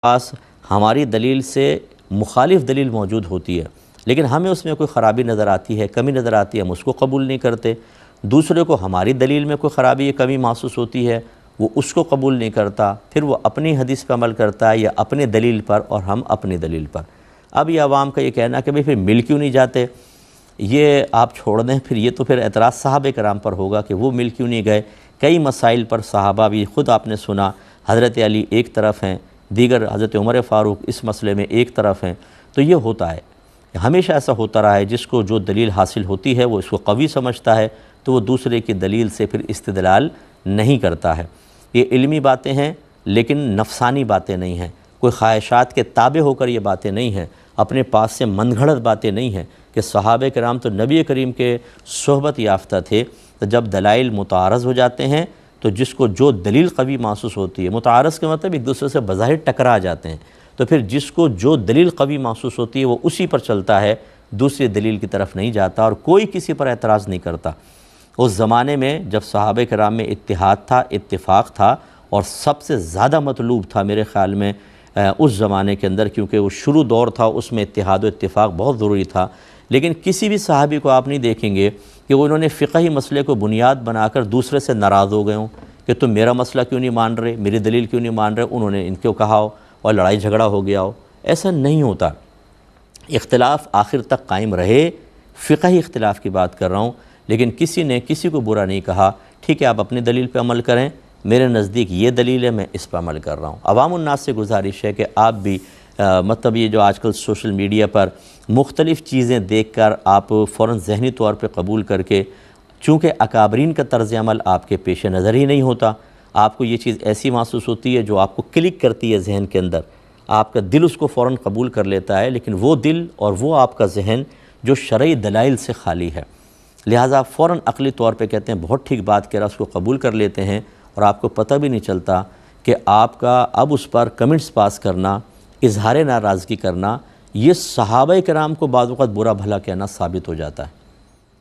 پاس ہماری دلیل سے مخالف دلیل موجود ہوتی ہے لیکن ہمیں اس میں کوئی خرابی نظر آتی ہے، کمی نظر آتی ہے، ہم اس کو قبول نہیں کرتے۔ دوسرے کو ہماری دلیل میں کوئی خرابی یا کمی محسوس ہوتی ہے، وہ اس کو قبول نہیں کرتا، پھر وہ اپنی حدیث پہ عمل کرتا ہے یا اپنے دلیل پر اور ہم اپنی دلیل پر۔ اب یہ عوام کا یہ کہنا کہ پھر مل کیوں نہیں جاتے، یہ آپ چھوڑ دیں، پھر یہ تو پھر اعتراض صحابہ کرام پر ہوگا کہ وہ مل کیوں نہیں گئے۔ کئی مسائل پر صحابہ بھی، خود آپ نے سنا، حضرت علی ایک طرف ہیں، دیگر حضرت عمر فاروق اس مسئلے میں ایک طرف ہیں۔ تو یہ ہوتا ہے، ہمیشہ ایسا ہوتا رہا ہے، جس کو جو دلیل حاصل ہوتی ہے وہ اس کو قوی سمجھتا ہے تو وہ دوسرے کی دلیل سے پھر استدلال نہیں کرتا ہے۔ یہ علمی باتیں ہیں لیکن نفسانی باتیں نہیں ہیں، کوئی خواہشات کے تابع ہو کر یہ باتیں نہیں ہیں، اپنے پاس سے من گھڑت باتیں نہیں ہیں کہ صحابہ کرام تو نبی کریم کے صحبت یافتہ تھے، تو جب دلائل متعارض ہو جاتے ہیں تو جس کو جو دلیل قوی محسوس ہوتی ہے، متعارض کے مطلب ایک دوسرے سے بظاہر ٹکرا جاتے ہیں، تو پھر جس کو جو دلیل قوی محسوس ہوتی ہے وہ اسی پر چلتا ہے، دوسری دلیل کی طرف نہیں جاتا اور کوئی کسی پر اعتراض نہیں کرتا۔ اس زمانے میں جب صحابہ کرام میں اتحاد تھا، اتفاق تھا اور سب سے زیادہ مطلوب تھا میرے خیال میں اس زمانے کے اندر، کیونکہ وہ شروع دور تھا، اس میں اتحاد و اتفاق بہت ضروری تھا، لیکن کسی بھی صحابی کو آپ نہیں دیکھیں گے کہ انہوں نے فقہی مسئلے کو بنیاد بنا کر دوسرے سے ناراض ہو گئے ہوں کہ تم میرا مسئلہ کیوں نہیں مان رہے، میری دلیل کیوں نہیں مان رہے، انہوں نے ان کو کہا ہو اور لڑائی جھگڑا ہو گیا ہو۔ ایسا نہیں ہوتا، اختلاف آخر تک قائم رہے، فقہی اختلاف کی بات کر رہا ہوں، لیکن کسی نے کسی کو برا نہیں کہا، ٹھیک ہے آپ اپنی دلیل پہ عمل کریں، میرے نزدیک یہ دلیل ہے، میں اس پہ عمل کر رہا ہوں۔ عوام الناس سے گزارش ہے کہ آپ بھی مطلب یہ جو آج کل سوشل میڈیا پر مختلف چیزیں دیکھ کر آپ فوراً ذہنی طور پہ قبول کر کے، چونکہ اکابرین کا طرز عمل آپ کے پیش نظر ہی نہیں ہوتا، آپ کو یہ چیز ایسی محسوس ہوتی ہے جو آپ کو کلک کرتی ہے ذہن کے اندر، آپ کا دل اس کو فوراً قبول کر لیتا ہے، لیکن وہ دل اور وہ آپ کا ذہن جو شرعی دلائل سے خالی ہے، لہٰذا فوراً عقلی طور پہ کہتے ہیں بہت ٹھیک بات کہہ رہا، اس کو قبول کر لیتے ہیں اور آپ کو پتہ بھی نہیں چلتا کہ آپ کا اب اس پر کمنٹس پاس کرنا، اظہار ناراضگی کرنا، یہ صحابہ کرام کو بعض اوقات برا بھلا کہنا ثابت ہو جاتا ہے،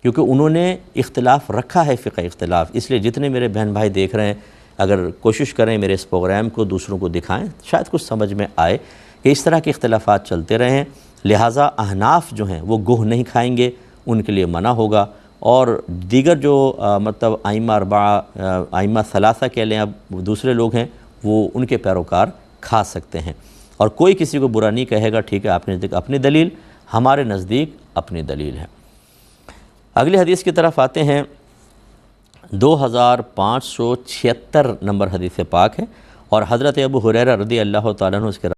کیونکہ انہوں نے اختلاف رکھا ہے، فقہ اختلاف۔ اس لیے جتنے میرے بہن بھائی دیکھ رہے ہیں، اگر کوشش کریں میرے اس پروگرام کو دوسروں کو دکھائیں، شاید کچھ سمجھ میں آئے کہ اس طرح کے اختلافات چلتے رہے ہیں، لہٰذا احناف جو ہیں وہ گوہ نہیں کھائیں گے، ان کے لیے منع ہوگا، اور دیگر جو مطلب ائمہ اربعہ، ائمہ ثلاثہ کہہ لیں، اب دوسرے لوگ ہیں، وہ ان کے پیروکار کھا سکتے ہیں، اور کوئی کسی کو برا نہیں کہے گا، ٹھیک ہے آپ نے اپنی دلیل، ہمارے نزدیک اپنی دلیل ہے۔ اگلی حدیث کی طرف آتے ہیں، 2576 نمبر حدیث پاک ہے، اور حضرت ابو ہریرہ رضی اللہ تعالیٰ عنہ اس کے